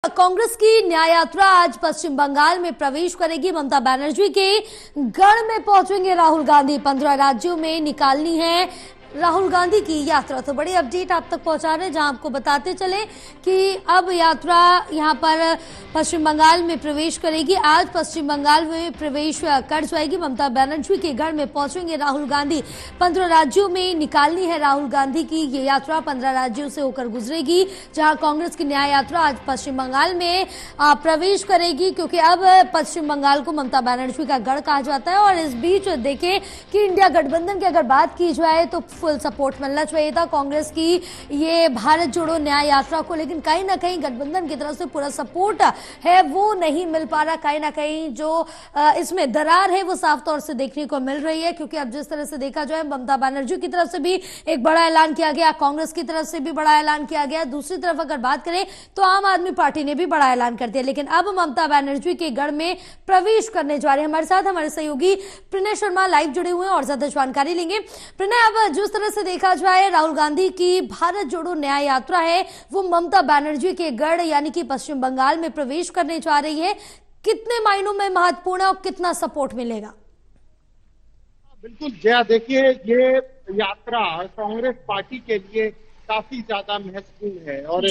कांग्रेस की न्याय यात्रा आज पश्चिम बंगाल में प्रवेश करेगी। ममता बनर्जी के गढ़ में पहुंचेंगे राहुल गांधी। 15 राज्यों में निकालनी है राहुल गांधी की यात्रा। तो बड़ी अपडेट आप तक पहुंचा रहे हैं, जहां आपको बताते चले कि अब यात्रा यहां पर पश्चिम बंगाल में प्रवेश करेगी। आज पश्चिम बंगाल में प्रवेश कर जाएगी। ममता बनर्जी के गढ़ में पहुंचेंगे राहुल गांधी। 15 राज्यों में निकालनी है राहुल गांधी की ये यात्रा। 15 राज्यों से होकर गुजरेगी, जहां कांग्रेस की न्याय यात्रा आज पश्चिम बंगाल में प्रवेश करेगी, क्योंकि अब पश्चिम बंगाल को ममता बनर्जी का गढ़ कहा जाता है। और इस बीच देखें कि इंडिया गठबंधन की अगर बात की जाए तो फुल सपोर्ट मिलना चाहिए था कांग्रेस की ये भारत जोड़ो न्याय यात्रा को, लेकिन कहीं ना कहीं गठबंधन की तरफ से पूरा सपोर्ट है वो नहीं मिल पा रहा। कहीं ना कहीं जो इसमें दरार है वो साफ तौर से देखने को मिल रही है, क्योंकि अब जिस तरह से देखा जाए ममता बनर्जी की तरफ से भी एक बड़ा ऐलान किया गया, कांग्रेस की तरफ से भी बड़ा ऐलान किया गया। दूसरी तरफ अगर बात करें तो आम आदमी पार्टी ने भी बड़ा ऐलान कर दिया। लेकिन अब ममता बनर्जी के गढ़ में प्रवेश करने जा रहे हैं। हमारे साथ हमारे सहयोगी प्रणय शर्मा लाइव जुड़े हुए हैं और ज्यादा जानकारी लेंगे। प्रणय, अब जिस तरह से देखा जाए राहुल गांधी की भारत जोड़ो न्याय यात्रा है वो ममता बनर्जी के गढ़ यानी कि पश्चिम बंगाल में प्रवेश करने जा रही है, कितने मायनों में महत्वपूर्ण और कितना सपोर्ट मिलेगा? बिल्कुल जया, देखिए ये यात्रा कांग्रेस पार्टी के लिए काफी ज्यादा महत्वपूर्ण है। और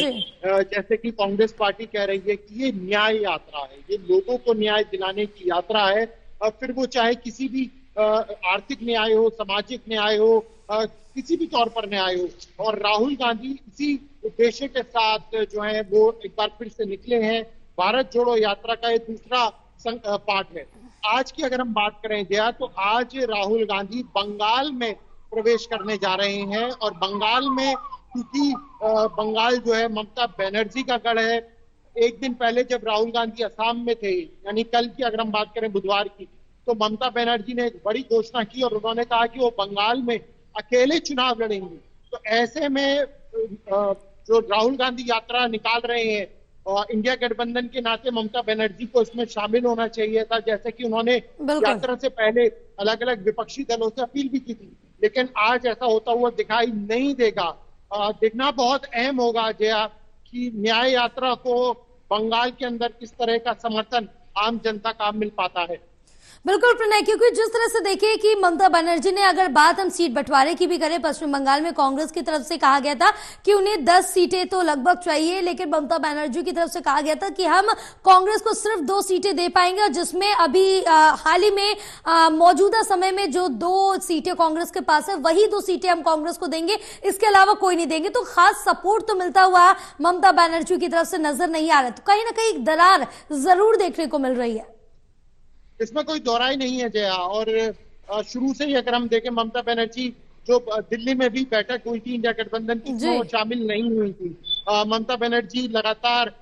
जैसे कि कांग्रेस पार्टी कह रही है कि ये न्याय यात्रा है, ये लोगों को न्याय दिलाने की यात्रा है। और फिर वो चाहे किसी भी आर्थिक न्याय हो, सामाजिक न्याय हो, किसी भी तौर पर न्याय हो। और राहुल गांधी इसी उद्देश्य के साथ जो है वो एक बार फिर से निकले हैं। भारत जोड़ो यात्रा का ये दूसरा पार्ट है। आज की अगर हम बात करें जया, तो आज राहुल गांधी बंगाल में प्रवेश करने जा रहे हैं। और बंगाल में क्योंकि बंगाल जो है ममता बनर्जी का गढ़ है। एक दिन पहले जब राहुल गांधी असम में थे, यानी कल की अगर हम बात करें बुधवार की, तो ममता बनर्जी ने एक बड़ी घोषणा की और उन्होंने कहा कि वो बंगाल में अकेले चुनाव लड़ेंगे। तो ऐसे में जो राहुल गांधी यात्रा निकाल रहे हैं, इंडिया गठबंधन के नाते ममता बनर्जी को इसमें शामिल होना चाहिए था, जैसे कि उन्होंने यात्रा से पहले अलग अलग विपक्षी दलों से अपील भी की थी। लेकिन आज ऐसा होता हुआ दिखाई नहीं देगा। देखना बहुत अहम होगा जया कि न्याय यात्रा को बंगाल के अंदर किस तरह का समर्थन आम जनता का मिल पाता है। बिल्कुल प्रणय, क्योंकि जिस तरह से देखिए कि ममता बनर्जी ने, अगर बात हम सीट बंटवारे की भी करें, पश्चिम बंगाल में कांग्रेस की तरफ से कहा गया था कि उन्हें 10 सीटें तो लगभग चाहिए, लेकिन ममता बनर्जी की तरफ से कहा गया था कि हम कांग्रेस को सिर्फ 2 सीटें दे पाएंगे। और जिसमें अभी हाल ही में मौजूदा समय में जो 2 सीटें कांग्रेस के पास है वही 2 सीटें हम कांग्रेस को देंगे, इसके अलावा कोई नहीं देंगे। तो खास सपोर्ट तो मिलता हुआ ममता बनर्जी की तरफ से नजर नहीं आ रहा। तो कहीं ना कहीं दरार जरूर देखने को मिल रही है, इसमें कोई दोहराई नहीं है जया। और शुरू से ही अगर हम देखें, ममता बनर्जी जो दिल्ली में भी बैठक हुई थी इंडिया गठबंधन की, वो शामिल नहीं हुई थी। ममता बनर्जी लगातार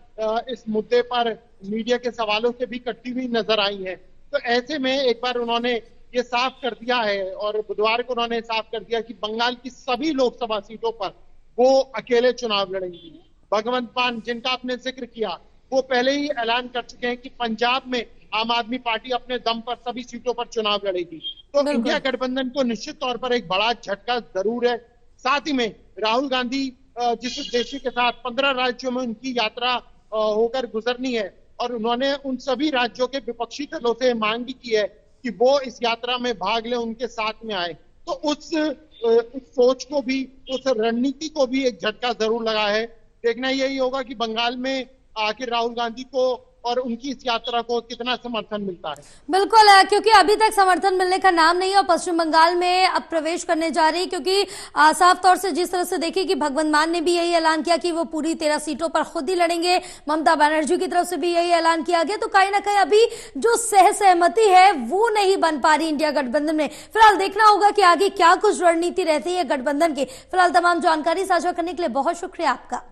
इस मुद्दे पर मीडिया के सवालों से भी कटती हुई नजर आई है। तो ऐसे में एक बार उन्होंने ये साफ कर दिया है, और बुधवार को उन्होंने साफ कर दिया कि बंगाल की सभी लोकसभा सीटों पर वो अकेले चुनाव लड़ेंगी। भगवंत मान, जिनका आपने जिक्र किया, वो पहले ही ऐलान कर चुके हैं कि पंजाब में आम आदमी पार्टी अपने दम पर सभी सीटों पर चुनाव लड़ेगी। तो इंडिया गठबंधन को निश्चित तौर पर एक बड़ा झटका जरूर है। साथ ही में राहुल गांधी जिस उद्देश्य के साथ 15 राज्यों में उनकी यात्रा होकर गुजरनी है, और उन्होंने उन सभी राज्यों के विपक्षी दलों से मांग भी की है कि वो इस यात्रा में भाग ले, उनके साथ में आए। तो उस सोच को भी, उस रणनीति को भी एक झटका जरूर लगा है। देखना यही होगा कि बंगाल में आखिर राहुल गांधी को और उनकी इस यात्रा को कितना समर्थन मिलता है। बिल्कुल, क्योंकि अभी तक समर्थन मिलने का नाम नहीं है। और पश्चिम बंगाल में अब प्रवेश करने जा रही है, क्योंकि साफ तौर से जिस तरह से देखिए कि भगवंत मान ने भी यही ऐलान किया कि वो पूरी 13 सीटों पर खुद ही लड़ेंगे। ममता बनर्जी की तरफ से भी यही ऐलान किया गया। तो कहीं ना कहीं अभी जो सहमति है वो नहीं बन पा रही इंडिया गठबंधन में। फिलहाल देखना होगा कि आगे क्या कुछ रणनीति रहती है गठबंधन की। फिलहाल तमाम जानकारी साझा करने के लिए बहुत शुक्रिया आपका।